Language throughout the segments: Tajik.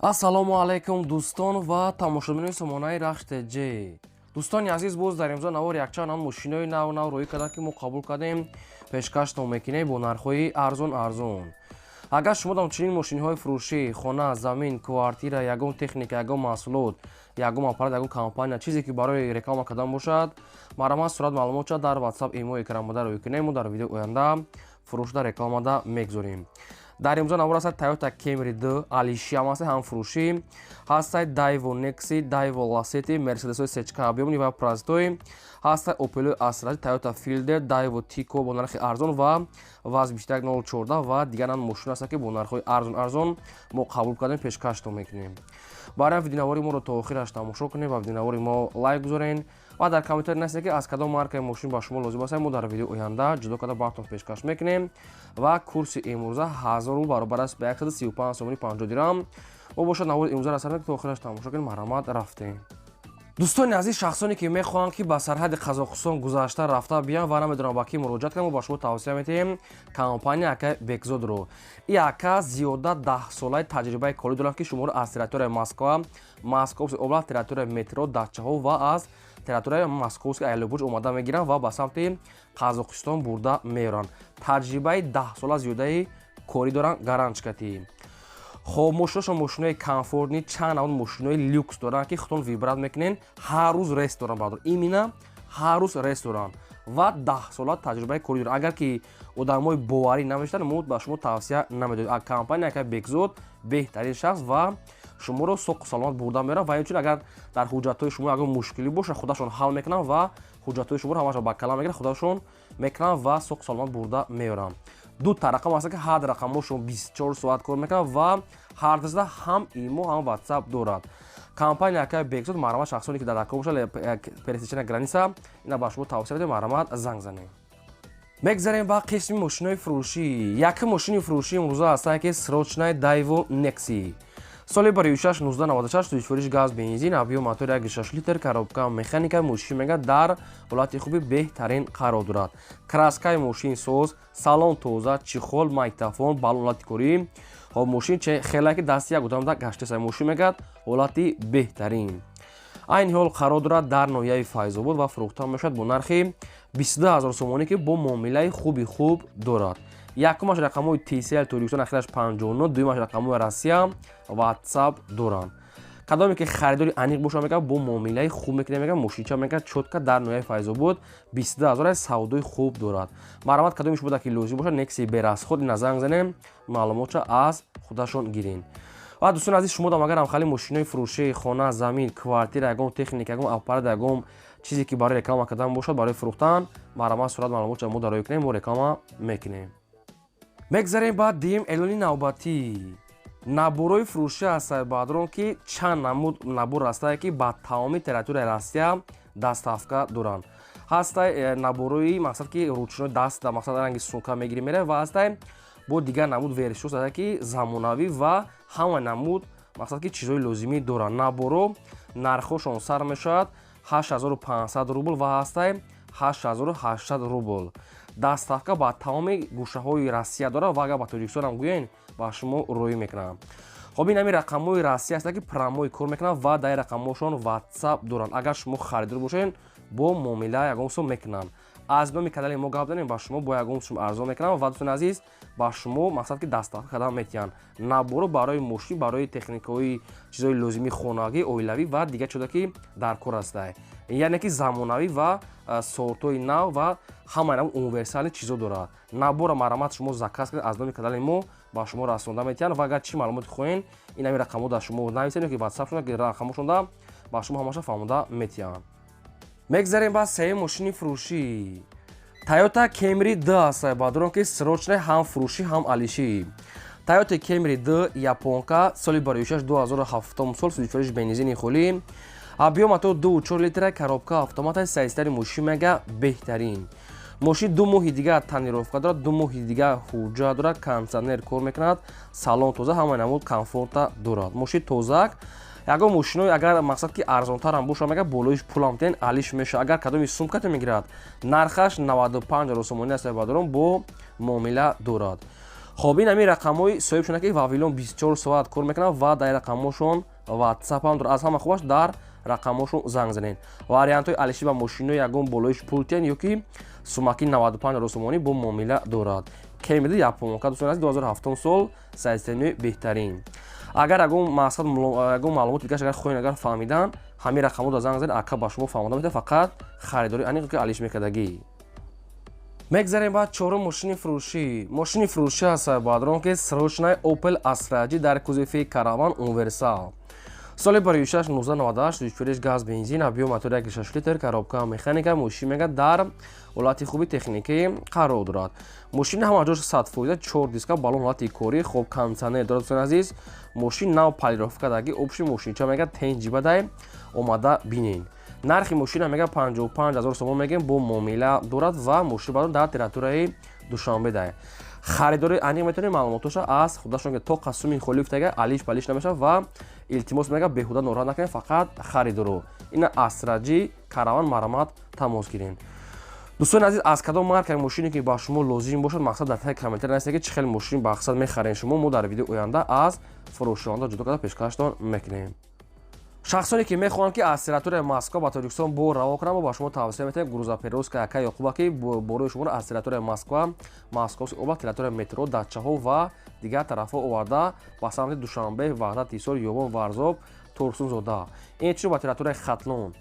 ассалому алайкум дӯстон ва тамошобинони сомонаи рахш теҷ. дӯстони азиз, боз дар имзо навор якчанд мошинои нав рӯй карда ки мо қабул кардем пешкаштон мекунем бо нархҳои арзон. агар шумо дар чунин мошиниҳои фурӯшӣ хона, замин, квартира, ягон техника, ягон маҳсулот, ягон аппарат, ягон компания чизе ки барои реклама кардан бошад, маромад сурат маълумотша дар WhatsApp имои экранбарда рӯй кунем. мо дар видеои оянда фурӯшда рекламада мегузорем. дар имзо навор ҳастад Toyota Camry 2 алиши ҳам ҳастад, ҳам фурӯшӣ ҳастад, Daewoo Nexi, Daewoo Lacetti, Mercedes сечка объёмни ва празитои ҳастад, Opel Astra, Toyota Fielder, Daewoo Tico бо нархи арзон ва ВАЗ 21014 ва дигар мошин ҳастад ки бо нархҳои арзон мо қабул кардем пешкаштон мекунем. барои видеонавори моро то охираш тамошо кунед ва видеонавори мо лайк гузорен ва дар комментари нависед ки аз кадом маркаи мошин ба шумо лозим аст. мо дар видеои оянда ҷудо карда бартон пешкаш мекунем ва курси имрӯза 1000 рубл баробар аст ба 135 сомони 50 дирҳам. мо бошад навори имрӯза расард то охираш тамошо кунед. маромад рафтем. дӯстони азиз, шахсоне ки мехоҳанд ки ба сарҳади Қазоқистон гузашта рафта биям ва намедонам ба ки муроҷиат кунам, мо ба шумо тавсия метиҳем компания Ака Бекзодро. ин Ака зиёда 10 солаи таҷрибаи корӣ доранд ки шуморо аз территорияи Москва, Московская област, территорияи метро, дачаҳо ва аз территорияи Московский аялбурҷ омада мегиранд ва ба самти Қазоқистон бурда меоранд. таҷрибаи 10 сола зиёдаи корӣ доранд гарантикатӣ. хоб мошинашон мошинои комфортни чанд навъ мошинои люкс доранд ки худтон вибрат мекунен. ҳар рӯз рест доранд бадор имина ҳар рӯз рест доранд ва 10 сола таҷрибаи корӣ доранд. агар ки одамои боварӣ намештанд, мо ба шумо тавсия намедодем. компания Ака Бекзод беҳтарин шахс ва шуморо соқу саломат бурда меоранд ва инчунин агар дар ҳуҷҷатҳои шумо ягон мушкилӣ боша, худашон ҳал мекунанд ва ҳуҷҷатҳои шуморо ҳамаша ба калам мегиранд, худашон мекунанд ва соқу саломат бурда меоранд. дута рақам ҳаст ки ҳар рақамошон 24 соат кор мекунанд ва ҳар дазда ҳам имо ҳам WhatsApp дорад. компания Ака Бекзод маромад шахсоне ки дар Дако бошад пересечения граница, ина ба шумо тавсия медиҳем маромад занг занед. мегзарем ба қисми мошинои фурӯшӣ. як мошини фурӯшӣ имрӯза ҳастад ки срочнаи Daewoo Nexi. соли бари 1996 сӯзишвориш газ бензин, объём мотори 1.6 литр, коробка механика мошин мега дар ҳолати хуби беҳтарин қарор дорад. краскаи мошин соз, салон тоза, чихол, майтафон, балон ҳолати корӣ. хоб мошин хеле ки дасти як одамда гаштеса мошин мегад ҳолати беҳтарин. айни ҳол қарор дорад дар ноҳияи Файзобод ва фурӯхта мешавад бо нархи 22000 сомонӣ ки бо муомилаи хуб дорад. якумаш рақамҳои TCL Ториксон ахираш 59, дуюмаш рақамҳои Россия WhatsApp доранд. кадоме ки харидори аниқ боша мегӯяд бо муомилаи хуб мекунем, мегӯяд мошинча мегӯяд чотка дар ноҳияи Файзобод 22000 савдои хуб дорад. маромад кадоме шумо ки лозим бошад Nexi берасход ина занг занем, маълумотша аз худашон гирен. ва дӯстони азиз, шумо дам агар ҳамхали мошинои фурӯшӣ хона, замин, квартира, ягон техника, ягон аппарат, ягон чизе ки барои реклама кардан бошад, барои фурӯхтан, маромад сурат маълумотша мо дарои кунем, мо реклама мекунем. мегзарем ба дим эълони навбатӣ. наборҳои фурӯшӣ ҳастанд баъдрон ки чанд намуд набор ҳастанд ки ба тамоми территорияи Россия доставка доранд. ҳастанд наборҳои мақсад ки ручной даст дар мақсад ранги сумка мегирӣ меравад ва ҳастанд бо дигар намуд версиё ҳастанд ки замонавӣ ва ҳама намуд мақсад ки чизҳои лозимӣ доранд. наборҳо нархҳошон сар мешавад 8500 рубл ва ҳастанд 8800 рубл. доставка ба тамоми гӯшаҳои Россия дорад ва агар ба Тоҷикистон ҳам гӯяен ба шумо рӯй мекунам. хоб ин ҳамин рақамҳои Россия ҳастанд ки промои кор мекунанд ва дар рақамҳошон WhatsApp доранд. агар шумо харидор бошед бо муомила ягон сум мекунанд. аз номи канали мо гап занем, ба шумо бо ягон сум арзон мекунам ва дӯстони азиз, ба шумо мақсад ки доставка кардан метиҳанд. наборҳо барои мошин, барои техникаҳои чизҳои лозимии хонагӣ, оилавӣ ва дигар чизҳое ки дар кор ҳастанд. яъне ки замонавӣ ва сортҳои нав ва ҳама навъ универсали чизҳо дорад. набора маромад шумо заказ кард аз номи канали мо ба шумо расонда метиҳанд ва агар чӣ маълумоти хоҳед ин ҳамин рақамҳо дар шумо нависед ки WhatsApp шуда ки рақамҳошонда ба шумо ҳамаша фаҳмода метиҳанд. мегзарем ба сеюм мошини фурӯшӣ. Toyota Camry 2 ҳастад баъдрон ки срочнаи ҳам фурӯшӣ ҳам алишӣ. Toyota Camry 2 японка, соли бари 2007 сол, сӯзишвориш бензини холӣ, объём мотор 2.4 литра, коробка автомата, сайзтари мошин мега беҳтарин. мошин 2 моҳи дигар танировка дорад, 2 моҳи дигар ҳуҷҷат дорад, кондитсионер кор мекунад, салон тоза, ҳама намуд комфорта дорад. мошин тозак. ягон мошинои агар мақсад ки арзонтарам боша мега болоиш пулам тен алиш меша. агар кадоми сумкате мегирад нархаш 95000 сомонӣ аст баъдрон бо муомила дорад. хоб ин ҳамин рақамҳои соҳибшона ки вавилон 24 соат кор мекунанд ва дар рақамҳошон ватсап ҳам дорад. Аз ҳама хубаш дар рақамҳошон занг занед. Вариантҳои алиши ба мошинои ягон болоиш пултиян ё ки сумаки 95 русумонӣ бо муомила дорад. Кемеда японка дӯстон азиз 2007 сол системаи беҳтарин. Агар ягон мақсад ягон маълумоти дигараш агар хоҳен агар фаҳмидан ҳамин рақамҳо дар занг занед, ака ба шумо фаҳмода метавонад фақат харидори аниқ ки алиш мекардагӣ. мегзарем ба чорум мошини фурӯшӣ. Мошини фурӯшӣ ҳаст баъдрон ки срочная Opel Astra G дар кузови Caravan Universal. соли барои 1998 24 газ бензин объем мотори 1.6 литр коробка механика мошин мега дар ҳолати хуби техникӣ қарор дорад. мошин ҳамаҷош 100% 4 диска балон ҳолати корӣ хоб кондитсионер дорад. дӯстон азиз мошин нав полировкадаги обши мошинча мега тенҷибадай омада бинен. нархи мошина мега 55000 сомон мегем бо муомила дорад ва мошин бадон дар территорияи Душанбе дай. харидори аниқ метавонед маълумотоша аз худашон ки то қасуми холӣ уфтага алиш палиш намешавад ва илтимос мега беҳуда нороҳат накунед, фақат харидоро ина Astra G Caravan марамат тамос гирен. дӯстони азиз аз кадом маркаи мошине ки ба шумо лозим бошад мақсад дар таҳи комментар нависед ки чӣ хел мошин ба мақсад мехарен шумо. мо дар видеои оянда аз фурӯшонда ҷудо карда пешкаштон мекунем. шахсоне ки мехоҳанд ки аз территорияи Москва ба Тоҷикистон бо раво кунанд, мо ба шумо тавсия метавонем грузоперевозка ака Ёқуба ки борои шуморо аз территорияи Москва, Московский област, территорияи метро, дачаҳо ва дигар тарафҳо оварда ба самти Душанбе, Ваҳдат, Исор, Ёбон, Варзоб, Турсунзода. инчунин ба территорияи Хатлон,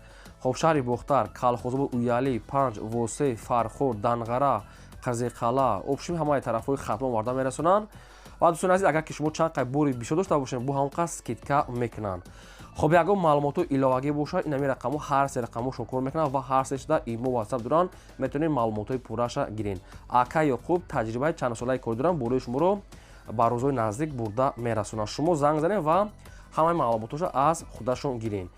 хобшаҳри Бохтар, Калхозобод, Уяли, Панҷ, Восе, Фархор, Данғара, Қазиқала, обшим ҳамаи тарафҳои Хатлон варда мерасонанд. ва дӯстони азиз агар ки шумо чанд қай бори бисёр дошта бошед бо ҳамон қадр скидка мекунанд. хоб ягон маълумотои иловагӣ бошад ин ҳамин рақамҳо ҳар се рақамҳошон кор мекунанд ва ҳар сешда имо ватсап доранд, метавонед маълумотои пурраша гирен. ака Ёқуб таҷрибаи чандсолаи кор доранд, борои шуморо ба рӯзҳои наздик бурда мерасонанд. шумо занг занед ва ҳамаи маълумотоша аз худашон гирен.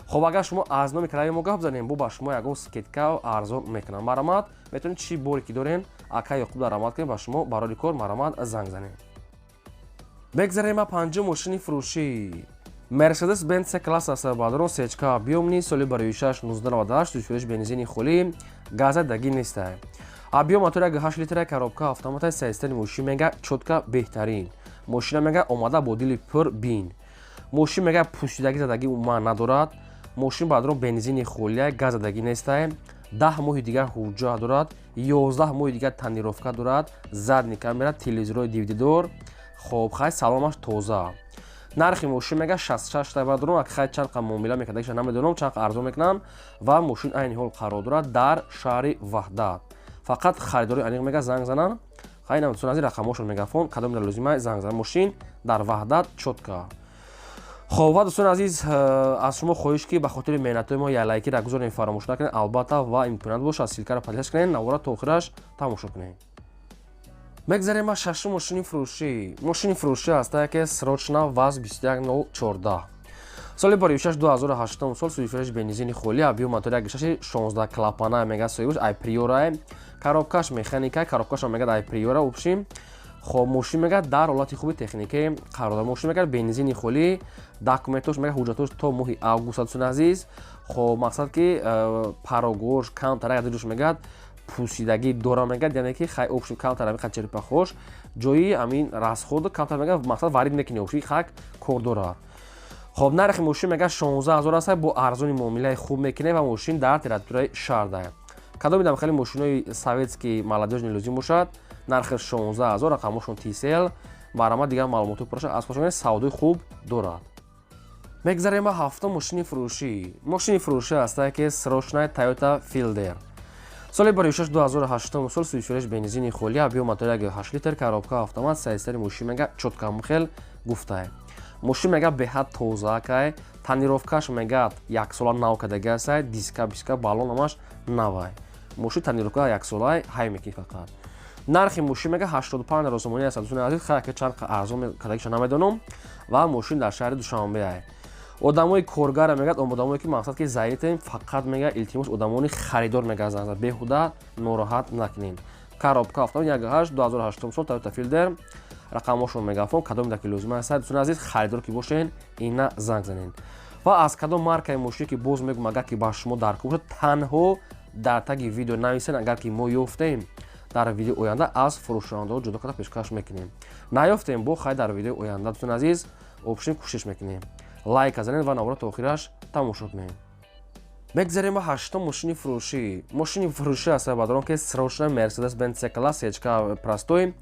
хоб агар шумо аз номи канали мо гап занед бо ба шумо ягон скидка арзон мекунанд. марамат метавонед чӣ боре ки дорен ака Ёқуб дар рамат кунед ба шумо барои кор марамат занг занед. мегзарем ба панҷум мошини фурӯшӣ. Mercedes-Benz C-класс аст баъдрон сечка объёмни соли барои 6 1998 24 бензини холӣ газадагӣ нест. объём мотори 1.8 литр коробка автомата системи мошин мега чотка беҳтарин. мошина мега омада бо дили пур бин. мошин мега пусидагӣ задагӣ умуман надорад. мошин баъдрон бензини холия газадагӣ нест. 10 моҳи дигар ҳуҷҷат дорад, 11 моҳи дигар танировка дорад, задни камера, телевизорҳои дивидидор. хоб хай саломаш тоза. нархи мошин мега 66 та баъдрон ак хай чанд қа муомила мекардагиша намедонам чанд қа арзон мекунанд ва мошин айни ҳол қарор дорад дар шаҳри Ваҳдат. фақат харидори аниқ мега занг зананд. хай намедонам аз рақамҳошон мегафон кадом лозима занг зананд. мошин дар Ваҳдат чотка. хоб ва дӯстони азиз аз шумо хоҳиш ки ба хотири меҳнатои мо я лайкиро гузорем фаромӯш накунед, албатта ва имконият бошад силкаро падиҳаш кунед, навора то охираш тамошо кунед. мегзарем ба шашум мошини фурӯшӣ. мошини фурӯшӣ ҳастае ки срочна ВАЗ 21014. соли барои 6 2008 сол суифреш бензини холӣ объём мотори 1.6 16 клапана мега соҳибаш айприора коробкаш механика коробкаш мега айприора обшим. хоб мошин мега дар ҳолати хуби техникӣ қарор дорад. мошин мега бензини холӣ документош мега ҳуҷҷатош то моҳи август дӯстони азиз. хоб мақсад ки парогош камтара ядош мегад пусидагӣ дора мегад, яъне ки хай обшим камтара меха черпахош ҷои амин расход камтар мега мақсад варид мекунӣ обши хак кор дорад. хоб нархи мошин мега 16000 аст бо арзони муомилаи хуб мекунед ва мошин дар территорияи шаҳр дай. кадоми дам хели мошинои советский молодёжни лозим бошад нархи 16000 рақамошон TCL барама дигар маълумоти пурраша аз худшон савдои хуб дорад. мегзарем ба ҳафтум мошини фурӯшӣ. мошини фурӯшӣ ҳастае ки срочная Toyota Fielder. соли барои 6 2008 сол суифреш бензини холӣ объём мотори 1.8 литр коробка автомат системи мошин мега чотка мухел гуфтае. мошин мега беҳад тозаакай, танировкаш мега 1 сола нав кадаги астае, диска биска балон ҳамаш навай. мошин танировка 1 солаи ҳай мекунӣ фақат. нархи мошин мега 85000 сомонӣ аст. дӯстони азиз хай ки чанд арзон кадагиша намедонам ва мошин дар шаҳри Душанбе ай. одамои коргара мегад одамое ки мақсад ки заифем фақат мега илтимос одамони харидор мегазанд беҳуда нороҳат накунед. коробка автомат 1.8 2008 сол Toyota Fielder рақамошон мегафон кадом даки лозима аст. дӯстони азиз харидор ки бошен ина занг занед. ва аз кадом маркаи мошин ки боз мегум агар ки ба шумо дар кор танҳо дар таги видео нависен агар ки мо ёфтем дар видеои оянда аз фурӯшондаҳо ҷудо карда пешкаш мекунем. Наёфтем бо хай дар видеои оянда дӯстон азиз обшин кӯшиш мекунем. Лайк занед ва навора то охираш тамошо кунем. Мегзарем ба ҳаштум мошини фурӯшӣ. Мошини фурӯшӣ аст бадорон ки срочная Mercedes-Benz C-класс сечка простой.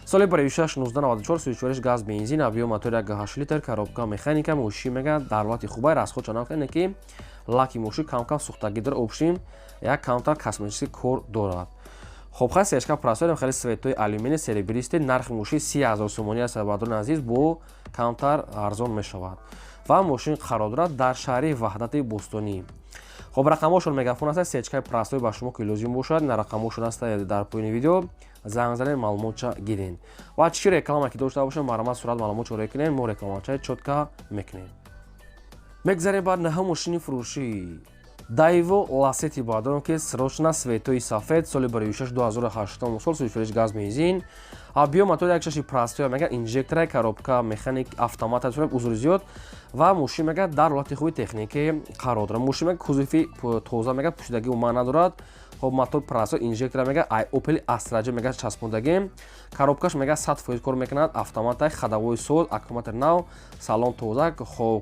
Соли барои 1694 34 газ бензин, объем мотори 1.8 литр, коробка механика, мошин мега дар ҳолати хуба расход чанак не ки лаки мошин кам-кам сухтагӣ дора, обшин як камтар косметический кор дорад. Хоб хай сечка простой хеле светои алюминий серебристи, нархи мошин 30000 сомонӣ аст бадорон азиз бо камтар арзон мешавад. Ва мошин қарор дорад дар шаҳри Ваҳдати Бостонӣ. خب رقماشون مگافون است سچکای پرستوی با شما که لازم باشد نه رقماشون است در پایین ویدیو زنگ زنید معلومات گیرین و چی رکلامی که داشته باشن مرامت صورت معلومات رو کنین ما رکلامات چوتکا میکنیم. مگذاریم بعد نه ماشین فروشی دایو لاستی بادرون که سروشنا سویتوی سفید سال برای 2008 سال سویفرش گاز بنزین объем мотори 1.6 простой мега инжектора коробка механик автомат аст узури зиёд ва мошин мега дар ҳолати хуби техникӣ қарор дорад. Мошин мега кузуфи тоза мега пӯшидагӣ уман надорад. хоб мотор простой инжектора мега Opel Astra мега часпондагӣ коробкаш мега 100% кор мекунад. автоматай хадавои сол аккумулятор нав салон тоза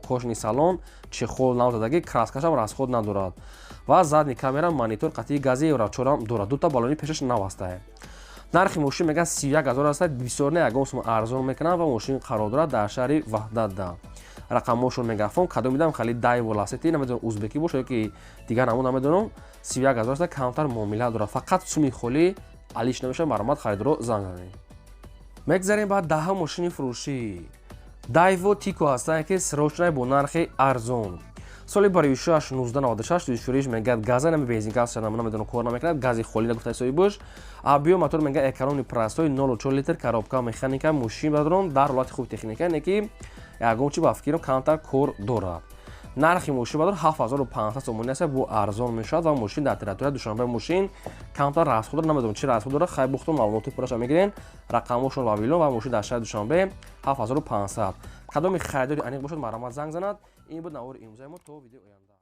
кошни салон чехол нав дадагӣ краскашам расход надорад ва задни камера монитор қатъи гази евро 4 дорад. дута балони пешаш нав аст. нархи мошин мега 31000 аст. бисёр не ягон сум арзон мекунад ва мошин қарор дорад дар шаҳри Ваҳдат. рақамошон мегафон кадом мидам хали дай воласити намедонам узбекӣ боша ёки дигар намуд намедонам 31000 аст. камтар муомила дорад. фақат суми холӣ алиш намеша маромат харидоро занг занед. мегзарем ба даҳум мошини фурӯшӣ Daiwo Tico аст ки срочная бо нархи арзон. соли барои 1996 туишуриш мегад газа нами бензин газ шана намедонам кор намекунад гази холӣ гуфта ҳисоби бош. объем мотор мега экономи простой 0.4 литр коробка механика мошин бадрон дар ҳолати хуби техника не ки ягон чи ба фикро камтар кор дорад. нархи мошин бадор 7500 сомонӣ аст бо арзон мешавад ва мошин дар территорияи душанбе мошин камтар расход намедонам чи расход дорад. хай бухтон маълумоти пураша мегирен рақамошон вавилон ва мошин дар шаҳри душанбе 7500. кадоми харидори аниқ бошад маромат занг занад. ин буд навори имрӯзаи мо то видеои оянда.